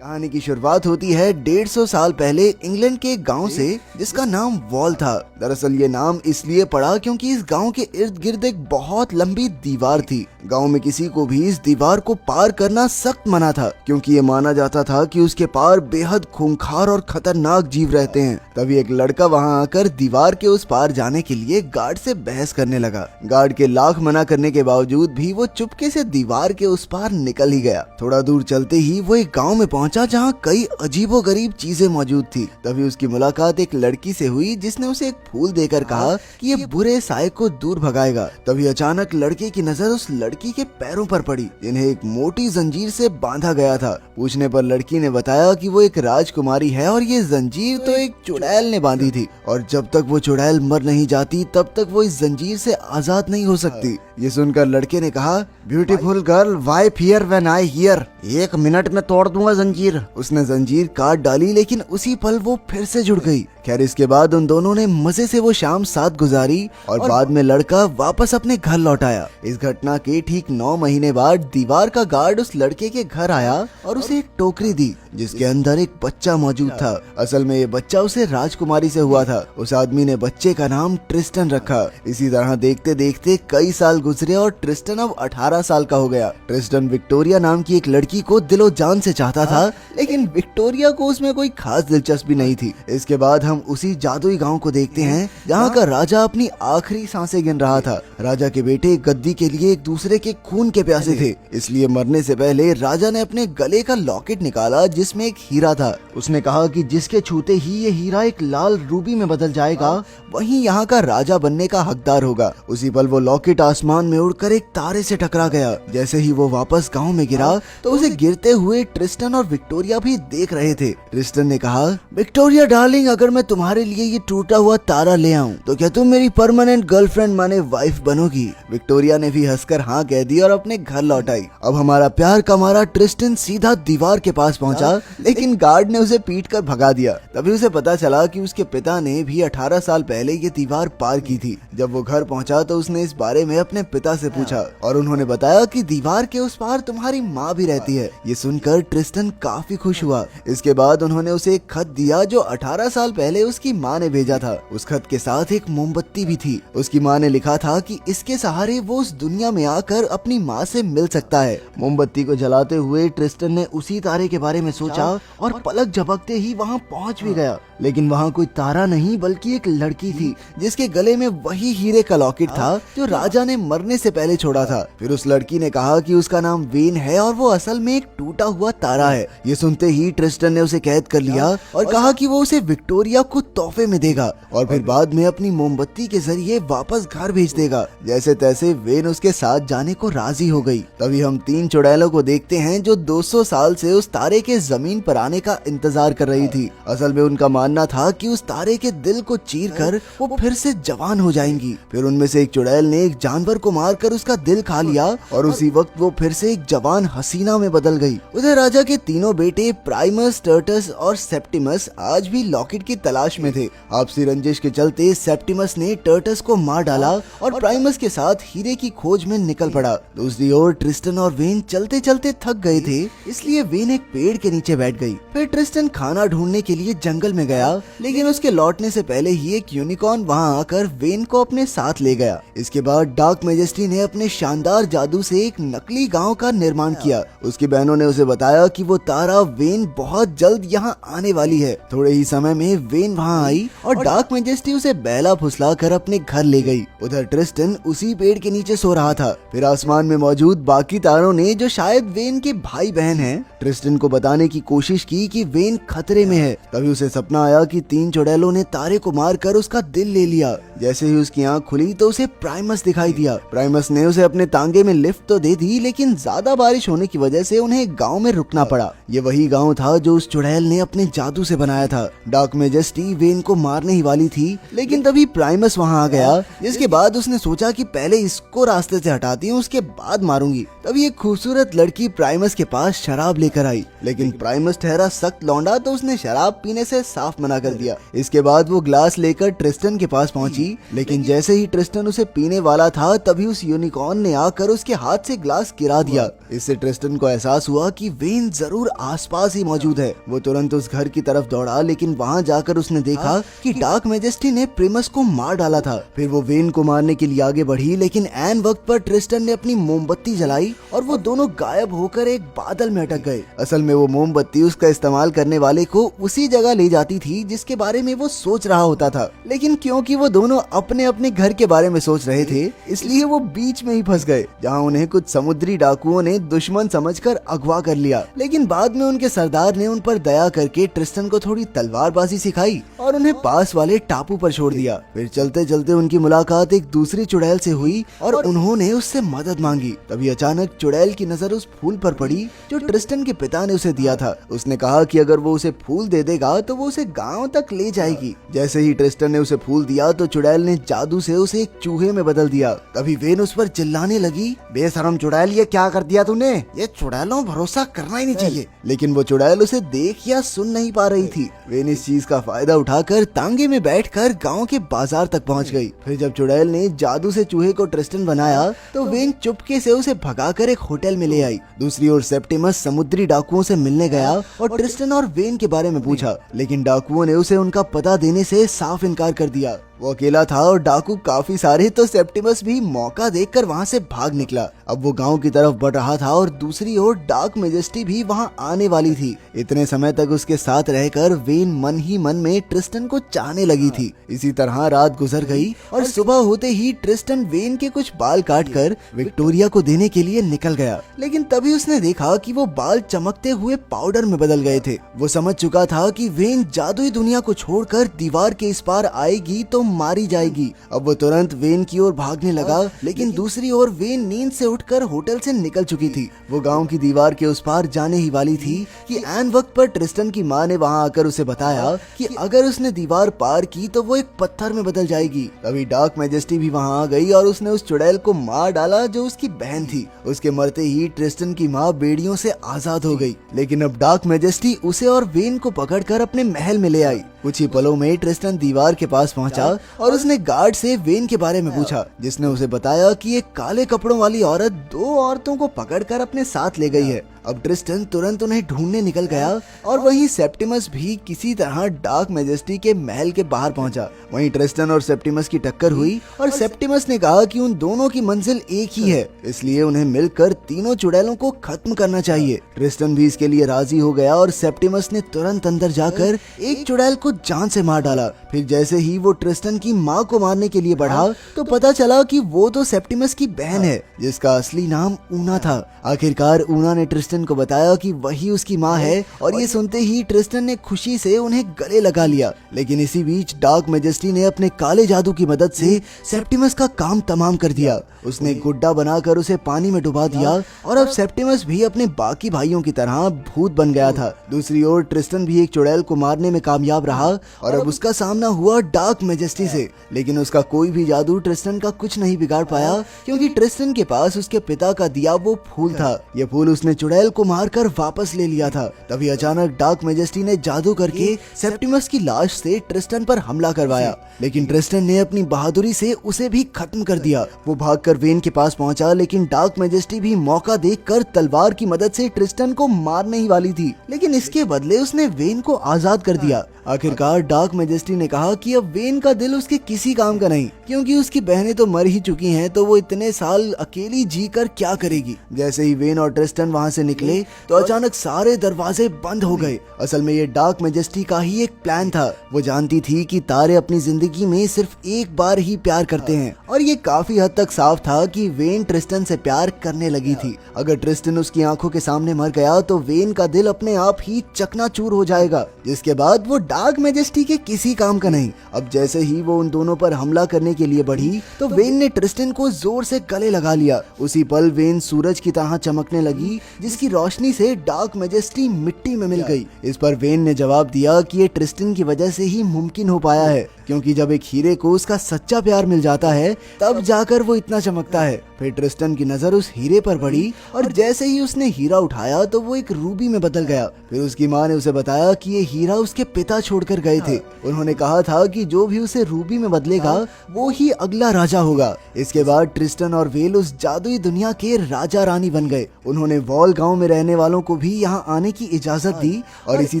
कहानी की शुरुआत होती है 150 साल पहले इंग्लैंड के एक गांव से, जिसका नाम वॉल था। दरअसल ये नाम इसलिए पड़ा क्योंकि इस गांव के इर्द गिर्द एक बहुत लंबी दीवार थी। गांव में किसी को भी इस दीवार को पार करना सख्त मना था, क्योंकि ये माना जाता था कि उसके पार बेहद खूंखार और खतरनाक जीव रहते हैं। तभी एक लड़का वहां आकर दीवार के उस पार जाने के लिए गार्ड से बहस करने लगा। गार्ड के लाख मना करने के बावजूद भी वो चुपके से दीवार के उस पार निकल ही गया। थोड़ा दूर चलते ही वो एक गांव में पहुंचा जहां कई अजीबोगरीब चीजें मौजूद थी। तभी उसकी मुलाकात एक लड़की से हुई जिसने उसे एक फूल देकर कहा कि ये बुरे साए को दूर भगाएगा। तभी अचानक लड़के की नजर उस लड़की के पैरों पर पड़ी, जिन्हें एक मोटी जंजीर से बांधा गया था। पूछने पर लड़की ने बताया कि वो एक राजकुमारी है और ये जंजीर तो एक चुड़ैल ने बांधी थी, और जब तक वो चुड़ैल मर नहीं जाती तब तक वो इस जंजीर से आजाद नहीं हो सकती। ये सुनकर लड़के ने कहा, beautiful girl, why fear when I hear? 1 minute में तोड़ दूंगा जंजीर। उसने जंजीर काट डाली, लेकिन उसी पल वो फिर से जुड़ गई। खैर, इसके बाद उन दोनों ने मजे से वो शाम साथ गुजारी और बाद में लड़का वापस अपने घर लौट आया। इस घटना के ठीक 9 महीने बाद दीवार का गार्ड उस लड़के के घर आया और उसे एक टोकरी दी जिसके अंदर एक बच्चा मौजूद था। असल में ये बच्चा उसे राजकुमारी से हुआ था। उस आदमी ने बच्चे का नाम ट्रिस्टन रखा। इसी तरह देखते देखते कई साल गुजरे और ट्रिस्टन अब 18 साल का हो गया। ट्रिस्टन विक्टोरिया नाम की एक लड़की को दिलो जान से चाहता था, लेकिन विक्टोरिया को उसमें कोई खास दिलचस्पी नहीं थी। इसके बाद हम उसी जादुई गांव को देखते हैं जहां का राजा अपनी आखिरी सांसें गिन रहा था। राजा के बेटे गद्दी के लिए एक दूसरे के खून के प्यासे थे, इसलिए मरने से पहले राजा ने अपने गले का लॉकेट निकाला जिसमें एक हीरा था। उसने कहा कि जिसके छूते ही ये हीरा एक लाल रूबी में बदल जाएगा, वही यहाँ का राजा बनने का हकदार होगा। उसी पल वो लॉकेट आसमान में उड़कर एक तारे से टकरा गया। जैसे ही वो वापस गांव में गिरा तो उसे गिरते हुए ट्रिस्टन और विक्टोरिया भी देख रहे थे। ट्रिस्टन ने कहा, विक्टोरिया डार्लिंग, अगर मैं तुम्हारे लिए ये टूटा हुआ तारा ले आऊं तो क्या तुम मेरी परमानेंट गर्लफ्रेंड माने वाइफ बनोगी? विक्टोरिया ने भी हंसकर हाँ कह दी और अपने घर लौट आई। अब हमारा प्यार का मारा ट्रिस्टन सीधा दीवार के पास पहुंचा, लेकिन गार्ड ने उसे पीट कर भगा दिया। तभी उसे पता चला कि उसके पिता ने भी 18 साल पहले ये दीवार पार की थी। जब वो घर पहुंचा तो उसने इस बारे में अपने पिता से पूछा और उन्होंने बताया कि दीवार के उस पार तुम्हारी माँ भी रहती है। ये सुनकर ट्रिस्टन काफी खुश हुआ। इसके बाद उन्होंने उसे एक खत दिया जो 18 साल पहले उसकी माँ ने भेजा था। उस खत के साथ एक मोमबत्ती भी थी। उसकी माँ ने लिखा था कि इसके सहारे वो उस दुनिया में आकर अपनी माँ से मिल सकता है। मोमबत्ती को जलाते हुए ट्रिस्टन ने उसी तारे के बारे में सोचा और पलक झपकते ही वहाँ पहुँच भी गया। लेकिन वहाँ कोई तारा नहीं बल्कि एक लड़की थी जिसके गले में वही हीरे का लॉकेट था जो राजा ने मरने से पहले छोड़ा था। फिर उस लड़की ने कहा कि उसका नाम वेन है और वो असल में एक टूटा हुआ तारा है। ये सुनते ही ट्रिस्टन ने उसे कैद कर लिया और कहा कि वो उसे विक्टोरिया को तोहफे में देगा और फिर बाद में अपनी मोमबत्ती के जरिए वापस घर भेज देगा। जैसे तैसे वेन उसके साथ जाने को राजी हो गई। तभी हम 3 चुड़ैलों को देखते हैं जो 200 साल से उस तारे के जमीन पर आने का इंतजार कर रही थी। असल में उनका मानना था कि उस तारे के दिल को चीर कर वो फिर से जवान हो जाएंगी। फिर उनमें से एक चुड़ैल ने एक जानवर को मारकर उसका दिल खा लिया और उसी वक्त वो फिर से एक जवान हसीना में बदल गई। उधर राजा के तीनों बेटे प्राइमस, टर्टस और सेप्टिमस आज भी लॉकेट की तलाश में थे। आपसी रंजिश के चलते सेप्टिमस ने टर्टस को मार डाला और प्राइमस के साथ हीरे की खोज में निकल पड़ा। दूसरी ओर ट्रिस्टन और वेन चलते चलते थक गए थे, इसलिए वेन एक पेड़ के नीचे बैठ गई। फिर ट्रिस्टन खाना ढूंढने के लिए जंगल में गया, लेकिन उसके लौटने से पहले ही एक यूनिकॉर्न वहां आकर वेन को अपने साथ ले गया। इसके बाद डार्क मैजेस्टी ने अपने शानदार जादू से एक नकली गांव का निर्माण किया। उसकी बहनों ने उसे बताया कि वो तारा वेन बहुत जल्द यहाँ आने वाली है। थोड़े ही समय में वेन वहाँ आई और डार्क मैजेस्टी उसे बहला फुसला कर अपने घर ले गई। उधर ट्रिस्टन उसी पेड़ के नीचे सो रहा था। फिर आसमान में मौजूद बाकी तारों ने, जो शायद वेन के भाई बहन हैं, ट्रिस्टन को बताने की कोशिश की कि वेन खतरे में है। तभी उसे सपना आया कि 3 चुड़ैलों ने तारे को मारकर उसका दिल ले लिया। जैसे ही उसकी आंख खुली तो उसे प्राइमस दिखाई दिया। प्राइमस ने उसे अपने तांगे में लिफ्ट तो दे दी, लेकिन ज्यादा बारिश होने की वजह से उन्हें गांव में रुकना पड़ा। ये वही गांव था जो उस चुड़ैल ने अपने जादू से बनाया था। डार्क मैजेस्टी मेजेस्टी वेन को मारने ही वाली थी, लेकिन तभी प्राइमस वहाँ आ गया, जिसके बाद उसने सोचा कि पहले इसको रास्ते से हटाती हूँ, उसके बाद मारूंगी। तभी एक खूबसूरत लड़की प्राइमस के पास शराब लेकर आई, लेकिन प्राइमस ठहरा सख्त लौंडा तो उसने शराब पीने से साफ मना कर दिया। इसके बाद वो ग्लास लेकर ट्रिस्टन के पास पहुंची, लेकिन जैसे ही ट्रिस्टन उसे पीने वाला था तभी उस यूनिकॉर्न ने आकर उसके हाथ से ग्लास गिरा दिया। इससे ट्रिस्टन को एहसास हुआ कि वेन जरूर आसपास ही मौजूद है। वो तुरंत उस घर की तरफ दौड़ा, लेकिन वहाँ जाकर उसने देखा कि डार्क मेजेस्टी ने प्रिमस को मार डाला था। फिर वो वेन को मारने के लिए आगे बढ़ी, लेकिन ऐन वक्त पर ट्रिस्टन ने अपनी मोमबत्ती जलाई और वो दोनों गायब होकर एक बादल में अटक गए। असल में वो मोमबत्ती उसका इस्तेमाल करने वाले को उसी जगह ले जाती थी जिसके बारे में वो सोच रहा होता था, लेकिन क्योंकि वो दोनों अपने अपने घर के बारे में सोच रहे थे, इसलिए वो बीच में ही फंस गए, जहाँ उन्हें कुछ समुद्री डाकुओं ने दुश्मन समझकर अगवा कर लिया। लेकिन बाद में उनके सरदार ने उन पर दया करके ट्रिस्टन को थोड़ी तलवारबाजी सिखाई और उन्हें पास वाले टापू पर छोड़ दिया। फिर चलते चलते उनकी मुलाकात एक दूसरी चुड़ैल से हुई और उन्होंने उससे मदद मांगी। तभी अचानक चुड़ैल की नजर उस फूल पर पड़ी जो ट्रिस्टन के पिता ने उसे दिया था। उसने कहा कि अगर वो उसे फूल दे देगा तो वो उसे गांव तक ले जाएगी। जैसे ही ट्रिस्टन ने उसे फूल दिया तो चुड़ैल ने जादू से उसे एक चूहे में बदल दिया। तभी वेन उस पर चिल्लाने लगी, बेशरम चुड़ैल, ये क्या कर दिया तूने? ये चुड़ैलों भरोसा करना ही नहीं चाहिए। लेकिन वो चुड़ैल उसे देख या सुन नहीं पा रही थी। वेन इस चीज का फायदा उठाकर तांगे में बैठकर गांव के बाजार तक पहुंच गई। फिर जब चुड़ैल ने जादू से चूहे को ट्रिस्टन बनाया तो वेन चुपके से उसे भगाकर एक होटल में ले आई। दूसरी ओर सेप्टिमस समुद्री डाकुओं से मिलने गया और ट्रिस्टन और वेन के बारे में पूछा, लेकिन डाकुओं ने उसे उनका पता देने से साफ इनकार कर दिया। वो अकेला था और डाकू काफी सारे, तो सेप्टिमस भी मौका देखकर वहाँ से भाग निकला। अब वो गांव की तरफ बढ़ रहा था और दूसरी ओर डार्क मेजेस्टी भी वहाँ आने वाली थी। इतने समय तक उसके साथ रहकर वेन मन ही मन में ट्रिस्टन को चाहने लगी थी। इसी तरह रात गुजर गई और सुबह होते ही ट्रिस्टन वेन के कुछ बाल काटकर विक्टोरिया को देने के लिए निकल गया, लेकिन तभी उसने देखा कि वो बाल चमकते हुए पाउडर में बदल गए थे। वो समझ चुका था कि वेन जादुई दुनिया को छोड़कर दीवार के इस पार आएगी तो मारी जाएगी। अब वो तुरंत वेन की ओर भागने लगा, लेकिन दूसरी ओर वेन नींद से उठकर होटल से निकल चुकी थी। वो गांव की दीवार के उस पार जाने ही वाली थी कि ऐन वक्त पर ट्रिस्टन की माँ ने वहां आकर उसे बताया कि अगर उसने दीवार पार की तो वो एक पत्थर में बदल जाएगी। तभी डार्क मेजेस्टी भी वहां आ गई और उसने उस चुड़ैल को मार डाला जो उसकी बहन थी। उसके मरते ही ट्रिस्टन की माँ बेड़ियों से आजाद हो गई, लेकिन अब डार्क मेजेस्टी उसे और वेन को पकड़कर अपने महल में ले आई। कुछ ही पलों में ट्रिस्टन दीवार के पास पहुंचा और उसने गार्ड से वेन के बारे में पूछा, जिसने उसे बताया कि एक काले कपड़ों वाली औरत दो औरतों को पकड़कर अपने साथ ले गई है। अब ट्रिस्टन तुरंत उन्हें ढूंढने निकल गया और वहीं सेप्टिमस भी किसी तरह डार्क मेजेस्टी के महल के बाहर पहुंचा। वहीं ट्रिस्टन और सेप्टिमस की टक्कर हुई और सेप्टिमस ने कहा कि उन दोनों की मंजिल एक ही है, इसलिए उन्हें मिलकर तीनों चुड़ैलों को खत्म करना चाहिए। ट्रिस्टन भी इसके लिए राजी हो गया और सेप्टिमस ने तुरंत अंदर जाकर एक चुड़ैल को जान से मार डाला। फिर जैसे ही वो ट्रिस्टन की माँ को मारने के लिए बढ़ा तो पता चला कि वो तो सेप्टिमस की बहन है, जिसका असली नाम ऊना था। आखिरकार ऊना ने ट्रिस्टन को बताया कि वही उसकी माँ है और ये सुनते ही ट्रिस्टन ने खुशी से उन्हें गले लगा लिया। लेकिन इसी बीच डार्क मेजेस्टी ने अपने काले जादू की मदद से सेप्टिमस का काम तमाम कर दिया। उसने गुड्डा बनाकर उसे पानी में डुबा दिया और अब सेप्टिमस भी अपने बाकी भाइयों की तरह भूत बन गया था। दूसरी ओर ट्रिस्टन भी एक चुड़ैल को मारने में कामयाब रहा और अब उसका सामना हुआ डार्क मेजेस्टी से, लेकिन उसका कोई भी जादू ट्रिस्टन का कुछ नहीं बिगाड़ पाया, क्योंकि ट्रिस्टन के पास उसके पिता का दिया वो फूल था। ये फूल उसने चुड़ैल को मारकर वापस ले लिया था। तभी अचानक डार्क मेजेस्टी ने जादू करके सेप्टिमस की लाश से ट्रिस्टन पर हमला करवाया, लेकिन ट्रिस्टन ने अपनी बहादुरी से उसे भी खत्म कर दिया। वो भागकर वेन के पास पहुंचा, लेकिन डार्क मेजेस्टी भी मौका देखकर तलवार की मदद से ट्रिस्टन को मारने ही वाली थी, लेकिन इसके बदले उसने वेन को आजाद कर दिया। आखिरकार डार्क मेजेस्टी ने कहा कि अब वेन का दिल उसके किसी काम का नहीं, क्योंकि उसकी बहनें तो मर ही चुकी हैं, तो वो इतने साल अकेली जीकर क्या करेगी। जैसे ही वेन और ट्रिस्टन वहां से निकले तो अचानक सारे दरवाजे बंद हो गए। असल में ये डार्क मेजेस्टी का ही एक प्लान था। वो जानती थी कि तारे अपनी जिंदगी में सिर्फ एक बार ही प्यार करते हैं, और ये काफी हद तक साफ था कि वेन ट्रिस्टन से प्यार करने लगी थी। अगर ट्रिस्टन उसकी आंखों के सामने मर गया तो वेन का दिल अपने आप ही चकनाचूर हो जाएगा, जिसके बाद वो डार्क मेजेस्टी के किसी काम का नहीं। अब जैसे ही वो उन दोनों पर हमला करने के लिए बढ़ी तो वेन ने ट्रिस्टन को जोर से गले लगा लिया। उसी पल वेन सूरज की तरह चमकने लगी, जिसकी रोशनी से डार्क मैजेस्टी मिट्टी में मिल गई। इस पर वेन ने जवाब दिया कि ये ट्रिस्टन की वजह से ही मुमकिन हो पाया है, क्योंकि जब एक हीरे को उसका सच्चा प्यार मिल जाता है तब जाकर वो इतना चमकता है। फिर ट्रिस्टन की नजर उस हीरे पर पड़ी और जैसे ही उसने हीरा उठाया तो वो एक रूबी में बदल गया। फिर उसकी माँ ने उसे बताया कि ये हीरा उसके पिता छोड़कर गए थे। उन्होंने कहा था कि जो भी उसे रूबी में बदलेगा वो ही अगला राजा होगा। इसके बाद ट्रिस्टन और वेल उस जादुई दुनिया के राजा रानी बन गए। उन्होंने वॉल गांव में रहने वालों को भी यहाँ आने की इजाजत दी और इसी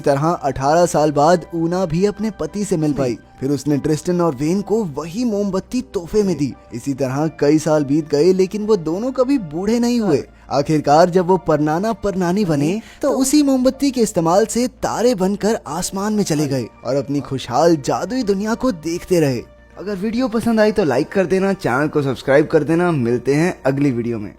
तरह 18 साल बाद ऊना भी अपने पति से मिल पाई। फिर उसने ट्रिस्टन और वेन को वही मोमबत्ती तोहफे में दी। इसी तरह कई साल बीत गए, लेकिन वो दोनों कभी बूढ़े नहीं हुए। आखिरकार जब वो परनाना परनानी बने तो उसी मोमबत्ती के इस्तेमाल से तारे बनकर आसमान में चले गए और अपनी खुशहाल जादुई दुनिया को देखते रहे। अगर वीडियो पसंद आई तो लाइक कर देना, चैनल को सब्सक्राइब कर देना। मिलते हैं अगली वीडियो में।